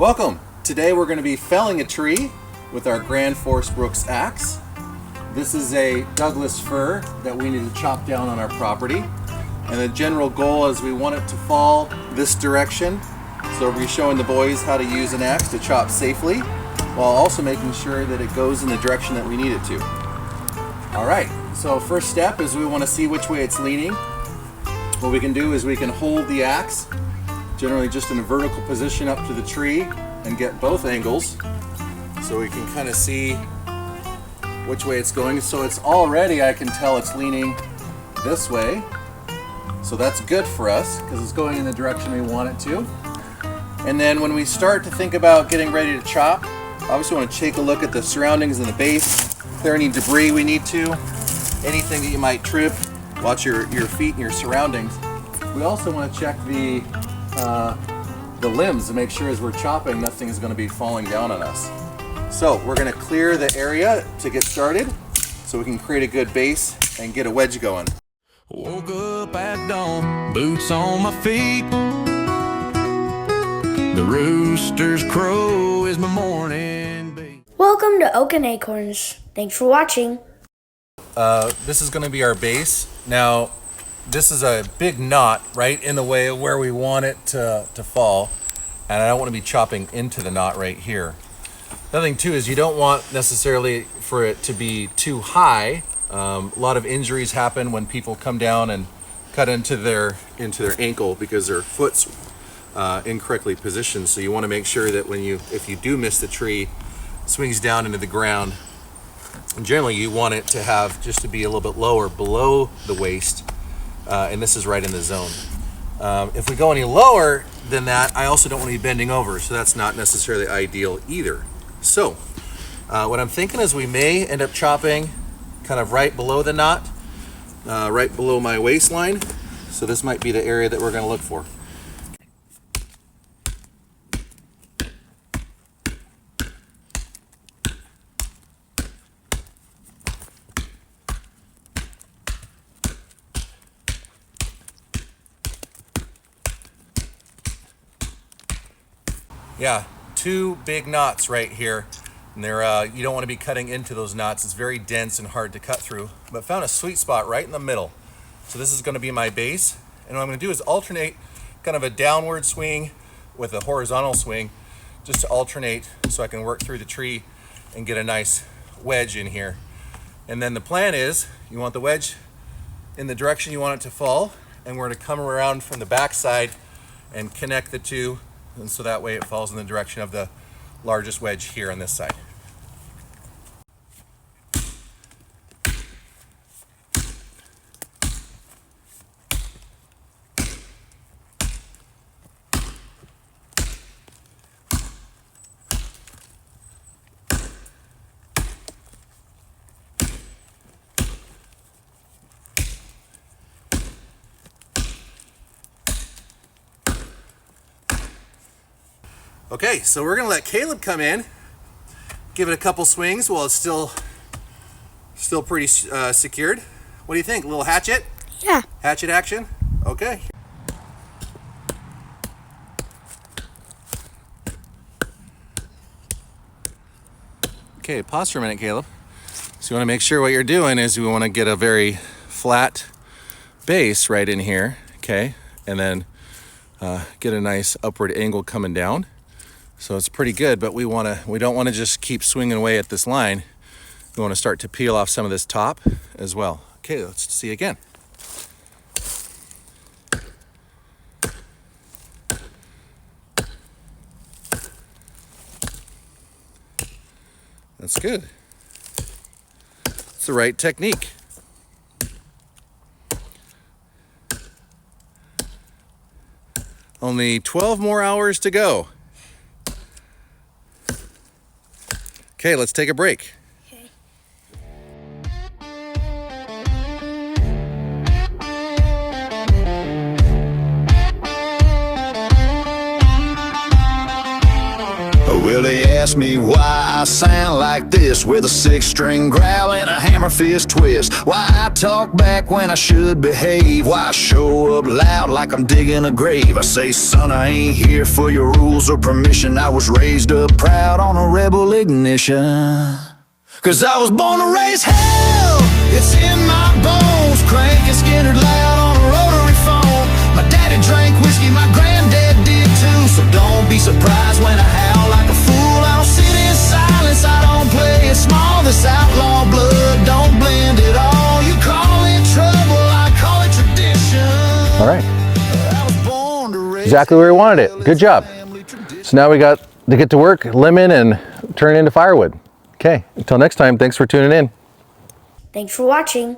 Welcome! Today we're going to be felling a tree with our Gransfors Bruk axe. This is a Douglas fir that we need to chop down on our property. And the general goal is we want it to fall this direction. So we'll be showing the boys how to use an axe to chop safely, while also making sure that it goes in the direction that we need it to. Alright, so first step is we want to see which way it's leaning. What we can do is we can hold the axe generally just in a vertical position up to the tree and get both angles so we can kind of see which way it's going. So it's already, I can tell it's leaning this way, so that's good for us because it's going in the direction we want it to. And then when we start to think about getting ready to chop, obviously want to take a look at the surroundings and the base, clear any debris we need to, anything that you might trip. Watch your feet and your surroundings. We also want to check the limbs to make sure as we're chopping nothing is going to be falling down on us. So we're going to clear the area to get started so we can create a good base and get a wedge going. Woke up at dawn, boots on my feet. The rooster's crow is my morning beat. Welcome to Oak and Acorns. Thanks for watching. This is going to be our base. Now, this is a big knot right in the way of where we want it to fall, and I don't want to be chopping into the knot right here. Another thing too is you don't want necessarily for it to be too high. A lot of injuries happen when people come down and cut into their ankle because their foot's incorrectly positioned. So you want to make sure that if you do miss the tree, it swings down into the ground. And generally you want it to have just to be a little bit lower below the waist, and this is right in the zone. If we go any lower than that, I also don't want to be bending over, so that's not necessarily ideal either. So what I'm thinking is we may end up chopping kind of right below the knot, right below my waistline. So this might be the area that we're going to look for. Yeah, two big knots right here, and they're you don't want to be cutting into those knots. It's very dense and hard to cut through, but found a sweet spot right in the middle. So this is going to be my base, and what I'm going to do is alternate kind of a downward swing with a horizontal swing, just to alternate so I can work through the tree and get a nice wedge in here. And then the plan is you want the wedge in the direction you want it to fall, and we're going to come around from the back side and connect the two, and so that way it falls in the direction of the largest wedge here on this side. Okay, so we're gonna let Caleb come in, give it a couple swings while it's still pretty secured. What do you think? A little hatchet? Yeah. Hatchet action? Okay. Okay, pause for a minute, Caleb. So you want to make sure what you're doing is we want to get a very flat base right in here, okay? And then get a nice upward angle coming down. So it's pretty good, but we don't want to just keep swinging away at this line. We want to start to peel off some of this top as well. Okay, let's see again. That's good. It's the right technique. Only 12 more hours to go. Okay, let's take a break. Okay. Well, they asked me why I sound like this, with a 6-string growl and a hammer fist twist. Why I talk back when I should behave, why I show up loud like I'm digging a grave. I say, son, I ain't here for your rules or permission. I was raised up proud on a rebel ignition. 'Cause I was born to raise hell, it's in my bones. Cranking Skinner loud on a rotary phone. My daddy drank whiskey, my granddad did too. So don't be surprised when I howl like a fool. I don't sit in silence, I don't play it small. This outlaw blood don't blend at all. You call it trouble, I call it tradition. All right, I was born to raise exactly where we wanted it. Good job. So now we got to get to work, lemon, and turn it into firewood. Okay, until next time, thanks for tuning in. Thanks for watching.